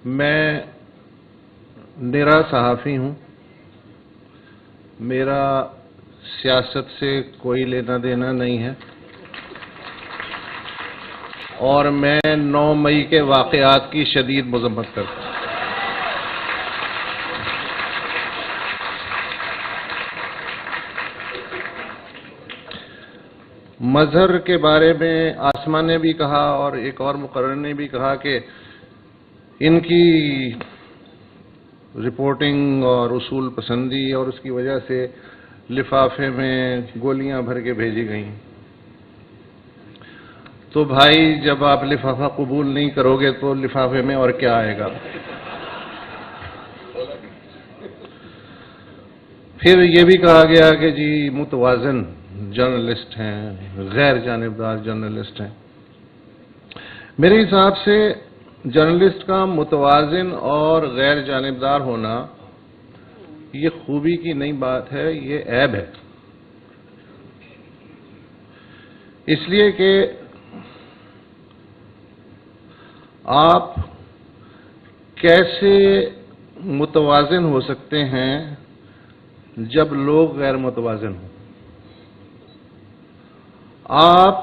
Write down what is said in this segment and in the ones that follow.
میں نرا صحافی ہوں. میرا سیاست سے کوئی لینا دینا نہیں ہے اور میں 9 مئی کے واقعات کی شدید مذمت کرتا ہوں. مظہر کے بارے میں آسما نے بھی کہا اور ایک اور مقرر نے بھی کہا کہ ان کی رپورٹنگ اور اصول پسندی اور اس کی وجہ سے لفافے میں گولیاں بھر کے بھیجی گئیں. تو بھائی جب آپ لفافہ قبول نہیں کرو گے تو لفافے میں اور کیا آئے گا؟ پھر یہ بھی کہا گیا کہ جی متوازن جرنلسٹ ہیں، غیر جانبدار جرنلسٹ ہیں. میرے حساب سے جرنلسٹ کا متوازن اور غیر جانبدار ہونا یہ خوبی کی نئی بات ہے، یہ عیب ہے. اس لیے کہ آپ کیسے متوازن ہو سکتے ہیں جب لوگ غیر متوازن ہوں؟ آپ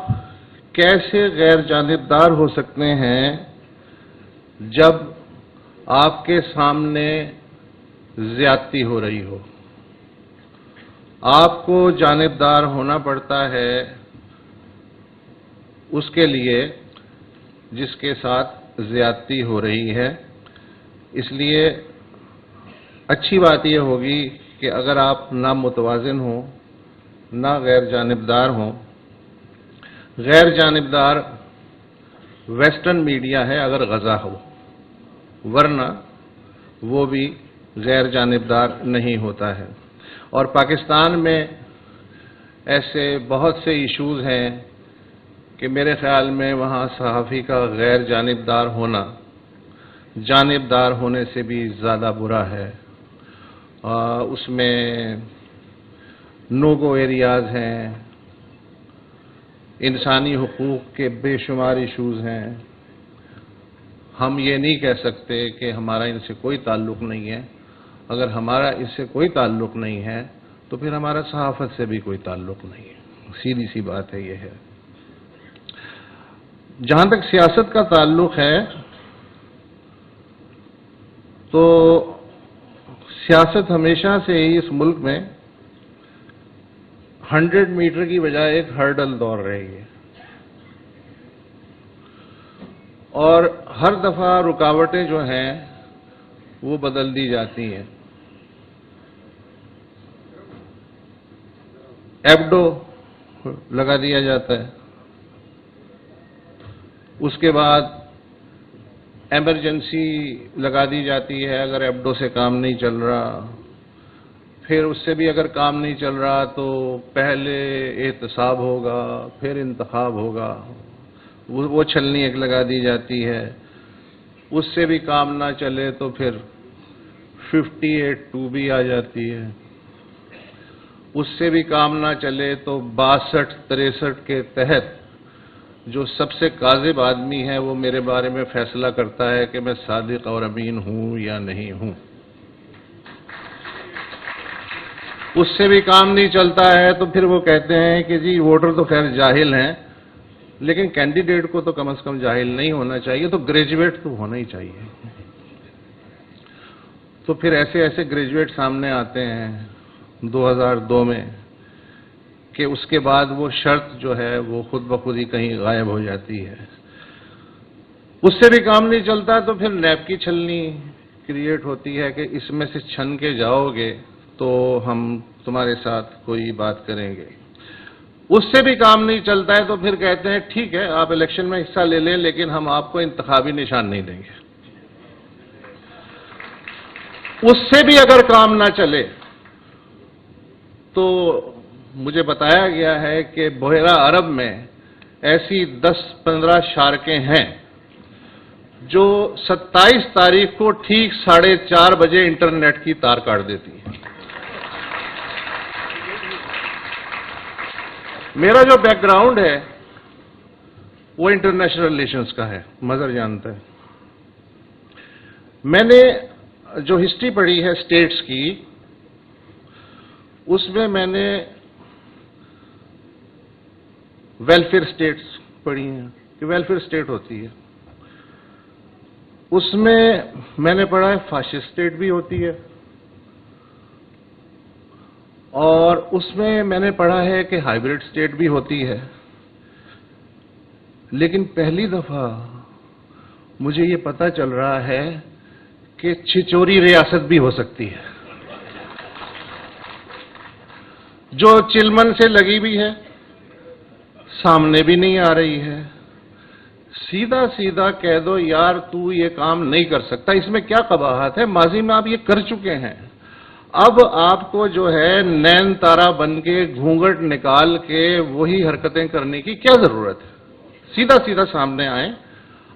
کیسے غیر جانبدار ہو سکتے ہیں جب آپ کے سامنے زیادتی ہو رہی ہو؟ آپ کو جانبدار ہونا پڑتا ہے اس کے لیے جس کے ساتھ زیادتی ہو رہی ہے. اس لیے اچھی بات یہ ہوگی کہ اگر آپ نہ متوازن ہوں نہ غیر جانبدار ہوں. غیر جانبدار ویسٹرن میڈیا ہے اگر غزہ ہو، ورنہ وہ بھی غیر جانبدار نہیں ہوتا ہے. اور پاکستان میں ایسے بہت سے ایشوز ہیں کہ میرے خیال میں وہاں صحافی کا غیر جانبدار ہونا جانبدار ہونے سے بھی زیادہ برا ہے. اس میں نو گو ایریاز ہیں، انسانی حقوق کے بے شمار ایشوز ہیں. ہم یہ نہیں کہہ سکتے کہ ہمارا ان سے کوئی تعلق نہیں ہے. اگر ہمارا اس سے کوئی تعلق نہیں ہے تو پھر ہمارا صحافت سے بھی کوئی تعلق نہیں ہے. سیدھی سی بات ہے یہ ہے. جہاں تک سیاست کا تعلق ہے تو سیاست ہمیشہ سے ہی اس ملک میں 100 میٹر کی بجائے ایک ہرڈل دوڑ رہی ہے اور ہر دفعہ رکاوٹیں جو ہیں وہ بدل دی جاتی ہیں. ایبڈو لگا دیا جاتا ہے، اس کے بعد ایمرجنسی لگا دی جاتی ہے اگر ایبڈو سے کام نہیں چل رہا. پھر اس سے بھی اگر کام نہیں چل رہا تو پہلے احتساب ہوگا پھر انتخاب ہوگا، وہ چھلنی ایک لگا دی جاتی ہے. اس سے بھی کام نہ چلے تو پھر 58(2) بھی آ جاتی ہے. اس سے بھی کام نہ چلے تو 62-63 کے تحت جو سب سے کاذب آدمی ہے وہ میرے بارے میں فیصلہ کرتا ہے کہ میں صادق اور امین ہوں یا نہیں ہوں. اس سے بھی کام نہیں چلتا ہے تو پھر وہ کہتے ہیں کہ جی ووٹر تو خیر جاہل ہیں لیکن کینڈیڈیٹ کو تو کم از کم جاہل نہیں ہونا چاہیے، تو گریجویٹ تو ہونا ہی چاہیے. تو پھر ایسے ایسے گریجویٹ سامنے آتے ہیں 2002 میں کہ اس کے بعد وہ شرط جو ہے وہ خود بخود ہی کہیں غائب ہو جاتی ہے. اس سے بھی کام نہیں چلتا تو پھر نیب کی چھلنی کریٹ ہوتی ہے کہ اس میں سے چھن کے جاؤ گے تو ہم تمہارے ساتھ کوئی بات کریں گے. اس سے بھی کام نہیں چلتا ہے تو پھر کہتے ہیں ٹھیک ہے آپ الیکشن میں حصہ لے لیں لیکن ہم آپ کو انتخابی نشان نہیں دیں گے. اس سے بھی اگر کام نہ چلے تو مجھے بتایا گیا ہے کہ بحیرہ عرب میں ایسی 10-15 شارکیں ہیں جو 27 تاریخ کو ٹھیک 4:30 بجے انٹرنیٹ کی تار کاٹ دیتی ہیں. میرا جو بیک گراؤنڈ ہے وہ انٹرنیشنل ریلیشنز کا ہے، مظہر جانتا ہے. میں نے جو ہسٹری پڑھی ہے اسٹیٹس کی، اس میں نے ویلفیئر اسٹیٹس پڑھی ہیں کہ ویلفیئر اسٹیٹ ہوتی ہے. اس میں نے پڑھا ہے فاشسٹ اسٹیٹ بھی ہوتی ہے، اور اس میں نے پڑھا ہے کہ ہائیبرڈ اسٹیٹ بھی ہوتی ہے. لیکن پہلی دفعہ مجھے یہ پتہ چل رہا ہے کہ چھچوری ریاست بھی ہو سکتی ہے، جو چلمن سے لگی بھی ہے، سامنے بھی نہیں آ رہی ہے. سیدھا سیدھا کہہ دو یار تو یہ کام نہیں کر سکتا، اس میں کیا قباحت ہے؟ ماضی میں آپ یہ کر چکے ہیں. اب آپ کو جو ہے نین تارا بن کے گھونگھٹ نکال کے وہی حرکتیں کرنے کی کیا ضرورت ہے؟ سیدھا سیدھا سامنے آئیں.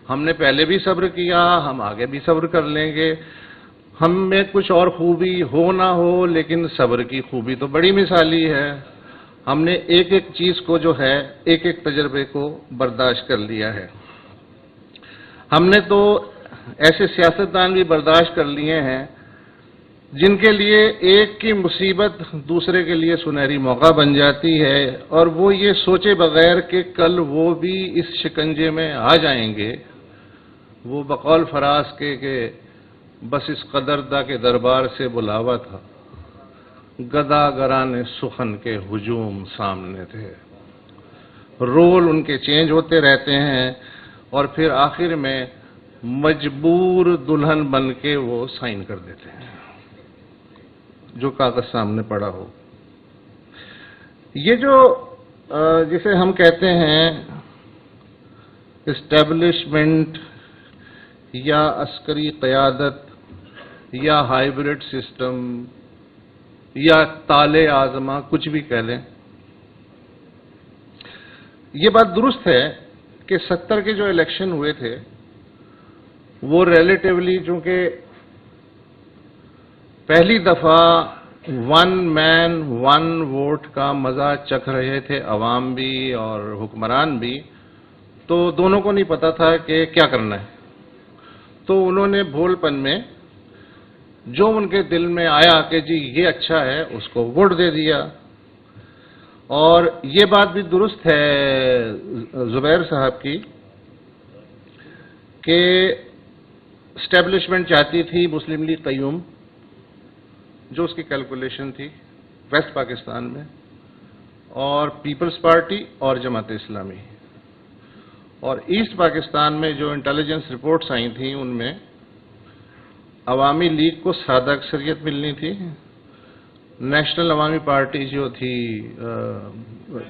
ہم نے پہلے بھی صبر کیا، ہم آگے بھی صبر کر لیں گے. ہم میں کچھ اور خوبی ہو نہ ہو، لیکن صبر کی خوبی تو بڑی مثالی ہے. ہم نے ایک ایک چیز کو جو ہے، ایک ایک تجربے کو برداشت کر لیا ہے. ہم نے تو ایسے سیاستدان بھی برداشت کر لیے ہیں جن کے لیے ایک کی مصیبت دوسرے کے لیے سنہری موقع بن جاتی ہے، اور وہ یہ سوچے بغیر کہ کل وہ بھی اس شکنجے میں آ جائیں گے. وہ بقول فراز کے کہ بس اس قدردہ کے دربار سے بلاوا تھا، گداگران سخن کے ہجوم سامنے تھے. رول ان کے چینج ہوتے رہتے ہیں، اور پھر آخر میں مجبور دلہن بن کے وہ سائن کر دیتے ہیں جو کاغذ سامنے پڑا ہو. یہ جو جسے ہم کہتے ہیں اسٹیبلشمنٹ یا عسکری قیادت یا ہائیبرڈ سسٹم یا تالے آزما، کچھ بھی کہہ لیں، یہ بات درست ہے کہ 70 کے جو الیکشن ہوئے تھے وہ ریلیٹیولی چونکہ پہلی دفعہ ون مین ون ووٹ کا مزہ چکھ رہے تھے عوام بھی اور حکمران بھی، تو دونوں کو نہیں پتا تھا کہ کیا کرنا ہے. تو انہوں نے بھول پن میں جو ان کے دل میں آیا کہ جی یہ اچھا ہے، اس کو ووٹ دے دیا. اور یہ بات بھی درست ہے زبیر صاحب کی کہ اسٹیبلشمنٹ چاہتی تھی مسلم لیگ قیوم، جو اس کی کیلکولیشن تھی ویسٹ پاکستان میں، اور پیپلز پارٹی اور جماعت اسلامی. اور ایسٹ پاکستان میں جو انٹیلیجنس رپورٹس آئی تھیں ان میں عوامی لیگ کو سادہ اکثریت ملنی تھی، نیشنل عوامی پارٹی جو تھی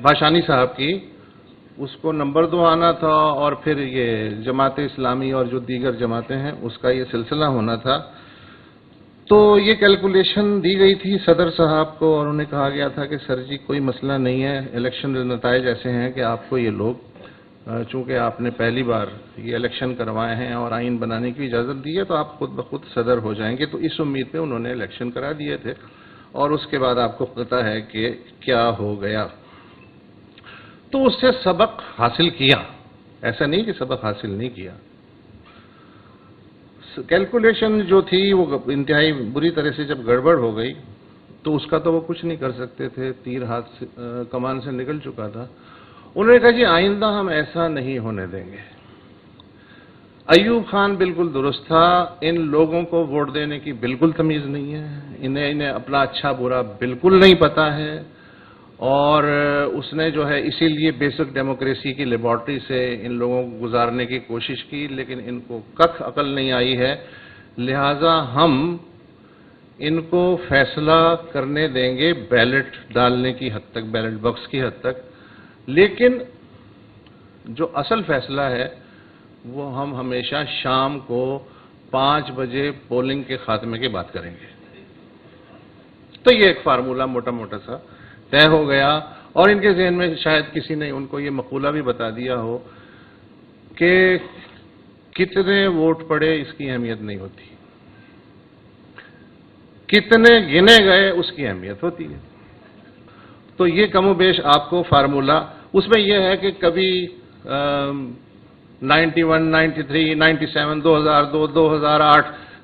بھاشانی صاحب کی، اس کو نمبر 2 آنا تھا، اور پھر یہ جماعت اسلامی اور جو دیگر جماعتیں ہیں اس کا یہ سلسلہ ہونا تھا. تو یہ کیلکولیشن دی گئی تھی صدر صاحب کو، اور انہیں کہا گیا تھا کہ سر جی کوئی مسئلہ نہیں ہے، الیکشن نتائج ایسے ہیں کہ آپ کو یہ لوگ چونکہ آپ نے پہلی بار یہ الیکشن کروائے ہیں اور آئین بنانے کی اجازت دی ہے تو آپ خود بخود صدر ہو جائیں گے. تو اس امید پہ انہوں نے الیکشن کرا دیے تھے، اور اس کے بعد آپ کو پتہ ہے کہ کیا ہو گیا. تو اس سے سبق حاصل کیا، ایسا نہیں کہ سبق حاصل نہیں کیا. کیلکولیشن جو تھی وہ انتہائی بری طرح سے جب گڑبڑ ہو گئی تو اس کا تو وہ کچھ نہیں کر سکتے تھے، تیر ہاتھ سے کمان سے نکل چکا تھا. انہوں نے کہا جی آئندہ ہم ایسا نہیں ہونے دیں گے. ایوب خان بالکل درست تھا، ان لوگوں کو ووٹ دینے کی بالکل تمیز نہیں ہے، انہیں اپنا اچھا برا بالکل نہیں پتا ہے، اور اس نے جو ہے اسی لیے بیسک ڈیموکریسی کی لیبارٹری سے ان لوگوں کو گزارنے کی کوشش کی، لیکن ان کو ککھ عقل نہیں آئی ہے. لہذا ہم ان کو فیصلہ کرنے دیں گے بیلٹ ڈالنے کی حد تک، بیلٹ باکس کی حد تک، لیکن جو اصل فیصلہ ہے وہ ہم ہمیشہ شام کو 5 بجے پولنگ کے خاتمے کے بعد کریں گے. تو یہ ایک فارمولہ موٹا موٹا سا طے ہو گیا، اور ان کے ذہن میں شاید کسی نے ان کو یہ مقولہ بھی بتا دیا ہو کہ کتنے ووٹ پڑے اس کی اہمیت نہیں ہوتی، کتنے گنے گئے اس کی اہمیت ہوتی ہے. تو یہ کم و بیش آپ کو فارمولہ اس میں یہ ہے کہ کبھی 91 93 97 2002 2008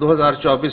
2024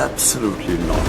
Absolutely not.